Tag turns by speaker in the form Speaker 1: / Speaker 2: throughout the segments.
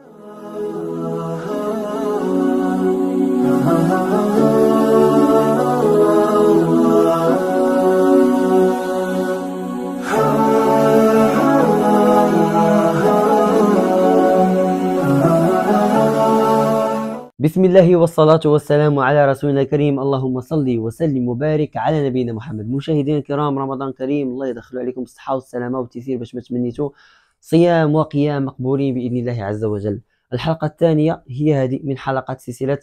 Speaker 1: بسم الله والصلاة والسلام على رسولنا الكريم. اللهم صل وسلم وبارك على نبينا محمد. مشاهدينا الكرام، رمضان كريم، الله يدخل عليكم بالصحة والسلامة والتيسير باش ما تمنيتوا صيام وقيام مقبولين بإذن الله عز وجل. الحلقة الثانية هي هذه من حلقات سلسلة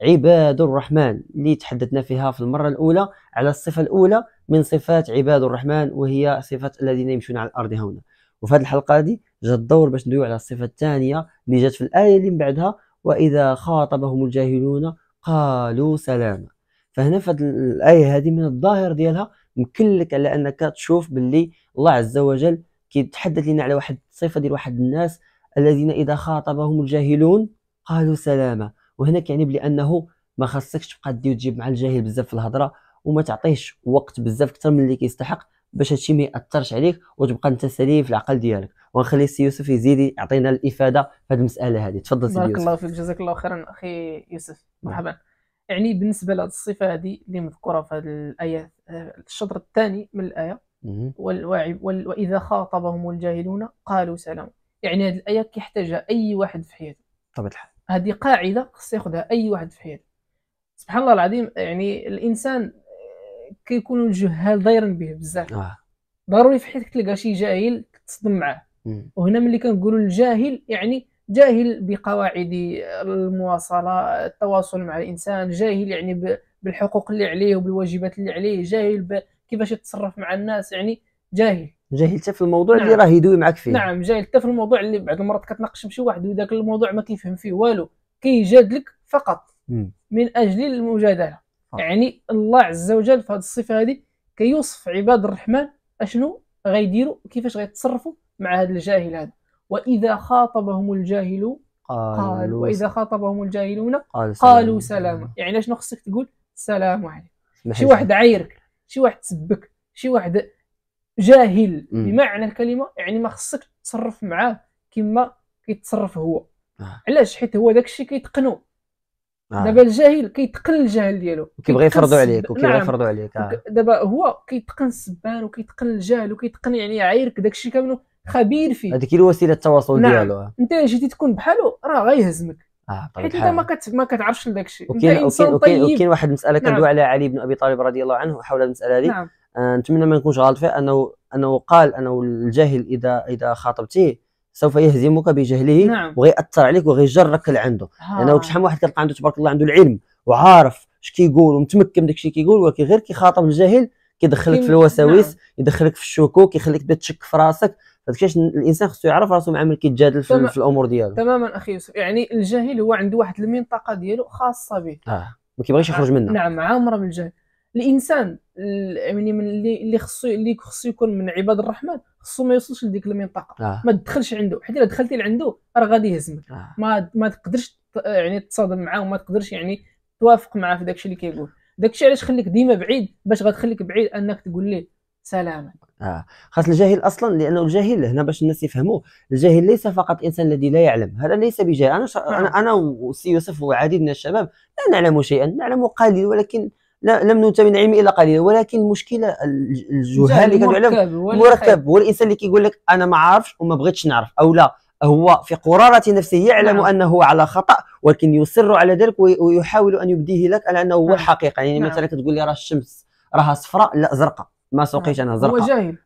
Speaker 1: عباد الرحمن اللي تحدثنا فيها في المرة الأولى على الصفة الأولى من صفات عباد الرحمن، وهي صفة الذين يمشون على الأرض هونا. وفي هذه الحلقة هذه جاء الدور باش ندويو على الصفة الثانية اللي جات في الآية اللي من بعدها: وإذا خاطبهم الجاهلون قالوا سلاما. فهنا في الآية هذه من الظاهر ديالها يمكن لك على أنك تشوف باللي الله عز وجل كيتحدث لنا على واحد الصفة ديال واحد الناس الذين إذا خاطبهم الجاهلون قالوا سلاما. وهنا كيعني بلي أنه ما خاصكش تبقى تجيب مع الجاهل بزاف في الهضرة، وما تعطيش وقت بزاف أكثر من اللي كيستحق باش هادشي ما يأثرش عليك وتبقى انت سليم في العقل ديالك. ونخلي السي يوسف يزيد يعطينا الافاده في هذه المساله هذه. تفضل سي يوسف.
Speaker 2: بارك الله فيك، جزاك الله خيرا اخي يوسف. مرحبا. يعني بالنسبه لهذه الصفه هذه اللي مذكوره في هذه الايه، الشطر الثاني من الايه، واذا خاطبهم الجاهلون قالوا سلام. يعني هذه الايه كيحتاجها اي واحد في حياته
Speaker 1: بطبيعه الحال.
Speaker 2: هذه قاعده خص ياخذها اي واحد في حياته. سبحان الله العظيم، يعني الانسان كيكونوا الجهال دايرين به بزاف. ضروري في حياتك تلقى شي جاهل تصدم معاه. وهنا ملي كنقولوا الجاهل يعني جاهل بقواعد المواصله، التواصل مع الانسان، جاهل يعني بالحقوق اللي عليه وبالواجبات اللي عليه، جاهل كيفاش يتصرف مع الناس، يعني جاهل
Speaker 1: حتى في الموضوع اللي راه يدوي معك فيه.
Speaker 2: نعم، جاهل حتى في الموضوع اللي بعض المرات كتناقش مع شي واحد وذاك الموضوع ما كيفهم فيه والو، كيجادلك فقط من اجل المجادله. يعني الله عز وجل في هذه الصفه هذه كيوصف عباد الرحمن اشنو غيديروا، كيفاش غيتصرفوا مع هذا الجاهل هذا. واذا خاطبهم الجاهل واذا خاطبهم الجاهلون قالوا سلاما. يعني شنو خصك تقول؟ السلام عليكم. شي واحد عايرك، شي واحد سبك، شي واحد جاهل بمعنى الكلمه، يعني ما خصك تتصرف معاه كما كيتصرف هو. علاش؟ حيت هو داكشي كيتقنو. دابا الجاهل كيتقن الجهل ديالو،
Speaker 1: كيبغي يفرضوا عليك وكيبغي يفرضوا عليك.
Speaker 2: دابا هو كيتقن السبان وكيتقن الجهل وكيتقن يعني عايرك داكشي كامل، خبير فيه.
Speaker 1: هذيك هي وسيله التواصل ديالو.
Speaker 2: انت جيتي تكون بحالو راه غيهزمك، حيت انت ما كتعرفش داكشي. انت انسان طيب.
Speaker 1: وكاين واحد المساله كندوي على علي بن ابي طالب رضي الله عنه حول المساله هذه. نتمنى ما نكونش غلط فيه، انه قال انه الجاهل اذا خاطبتيه سوف يهزمك بجهله وغيأثر عليك وغيجرك لعنده. لانه شحال من واحد كتلقى عنده تبارك الله عنده العلم وعارف اش كيقول ومتمكن داكشي كيقول، ولكن غير كيخاطب الجاهل كيدخلك في الوساوس، يدخلك في الشكوك، يخليك تبدا تشك في راسك. فداكشي الانسان خصو يعرف راسو مع من كيتجادل في الامور ديالو.
Speaker 2: تماما اخي يوسف. يعني الجاهل هو عنده واحد المنطقه ديالو خاصه به،
Speaker 1: ما كيبغيش يخرج منها.
Speaker 2: نعم، عامره بالجهل. الانسان يعني من اللي خصو يكون من عباد الرحمن، خصو ما يوصلش لديك المنطقه. ما تدخلش عنده، حيت الا دخلتي لعنده راه غادي يهزمك. ما تقدرش يعني تصادم معاه، وما تقدرش يعني توافق معاه في داكشي اللي كيقول. داكشي علاش خليك ديما بعيد، باش غتخليك بعيد انك تقول ليه سلاما.
Speaker 1: خاص الجاهل اصلا، لانه الجاهل هنا باش الناس يفهموا، الجاهل ليس فقط انسان الذي لا يعلم، هذا ليس بجاهل. انا وسي يوسف وعديد من الشباب لا نعلم شيئا، نعلم قليل، ولكن لم ننتمي من العلم الا قليلا. ولكن المشكله الجهال اللي كانوا يعلم مركب، هو الانسان اللي كيقول لك انا ما عارفش وما بغيتش نعرف، او لا هو في قرارة نفسه يعلم انه على خطأ، ولكن يصر على ذلك ويحاول ان يبديه لك على انه هو الحقيقه. يعني مثلا كتقول لي راه الشمس راها صفراء، لا زرقاء، ما سوقيش انا زرقاء،
Speaker 2: هو جاهل.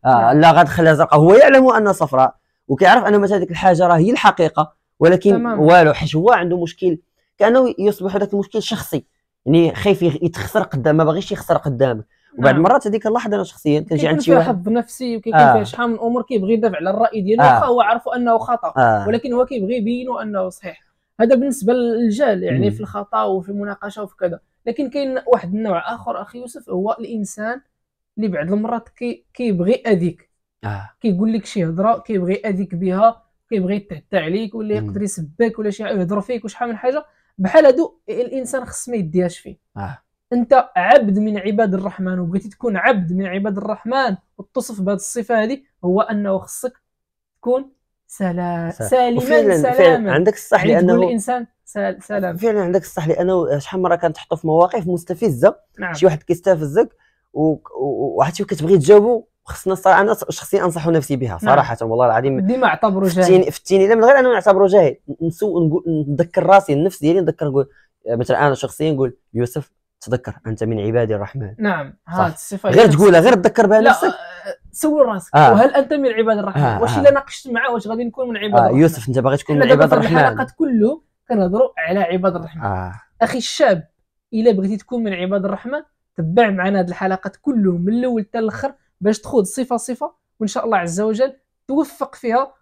Speaker 1: لا غتخليها زرقاء، هو يعلم انها صفراء وكيعرف ان مثلا ديك الحاجه راه هي الحقيقه، ولكن والو، حيت هو عنده مشكل كانه يصبح هذاك المشكل شخصي، يعني خايف يتخسر قدام، ما باغيش يخسر قدامك. وبعد مرات هذيك اللحظه انا شخصيا كنجي عند شي واحد
Speaker 2: حظ نفسي وكيكون فيها شحال من امور كيبغي يدافع على الراي ديالو، واخا هو عارف انه خطا، ولكن هو كيبغي يبينوا انه صحيح. هذا بالنسبه للجهل، يعني في الخطا وفي المناقشه وفي كذا. لكن كاين واحد النوع اخر اخي يوسف، هو الانسان اللي بعض المرات كيبغي اذيك، كيقول لك شي هضره كيبغي ياذيك بها، كيبغي يتعدى عليك، ولا يقدر يسبك، ولا شي يهضر فيك وشحال من حاجه بحال هادو. الانسان خص ما يديهاش فيه. انت عبد من عباد الرحمن، وبغيتي تكون عبد من عباد الرحمن وتصف بهذه الصفه هذه، هو انه خصك تكون سلام
Speaker 1: وفعلا
Speaker 2: سالما
Speaker 1: فعلا
Speaker 2: سلاما.
Speaker 1: عندك الصح
Speaker 2: يعني تقول
Speaker 1: لانه
Speaker 2: الانسان سلام.
Speaker 1: فعلا عندك الصح، لانه شحال مره كنتحطوا في مواقف مستفزه،
Speaker 2: نعم
Speaker 1: شي واحد كيستفزك وعرفتي كتبغي تجاوبو، خصنا الصراحه انا شخصيا انصح نفسي بها صراحه والله العظيم.
Speaker 2: ديما اعتبره جاهل.
Speaker 1: فتيني لا من غير انه نعتبره جاهل، نقول نذكر راسي النفس ديالي، نقول مثلا انا شخصيا نقول يوسف تذكر انت من عباد الرحمن.
Speaker 2: نعم هاد الصفه
Speaker 1: غير تقولها، غير تذكر بها
Speaker 2: لا
Speaker 1: نفسك.
Speaker 2: سول راسك وهل انت من عباد الرحمن؟ واش الا ناقشت معاه واش غادي نكون من عباد الرحمن؟
Speaker 1: يوسف انت باغي تكون من عباد الرحمن.
Speaker 2: الحلقات كله كنهضروا على عباد الرحمن. اخي الشاب، الا بغيتي تكون من عباد الرحمن تبع معنا هاد الحلقات كلهم من الاول حتى الاخر باش تخوض صفه صفه، وان شاء الله عز وجل توفق فيها،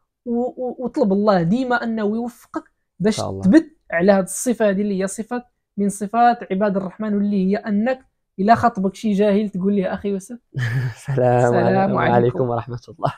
Speaker 2: وطلب الله ديما انه يوفقك باش تثبت على هاد الصفه هذه اللي هي صفه من صفات عباد الرحمن، واللي هي انك الا خاطبك شي جاهل تقول له اخي يوسف
Speaker 1: السلام عليكم ورحمه الله.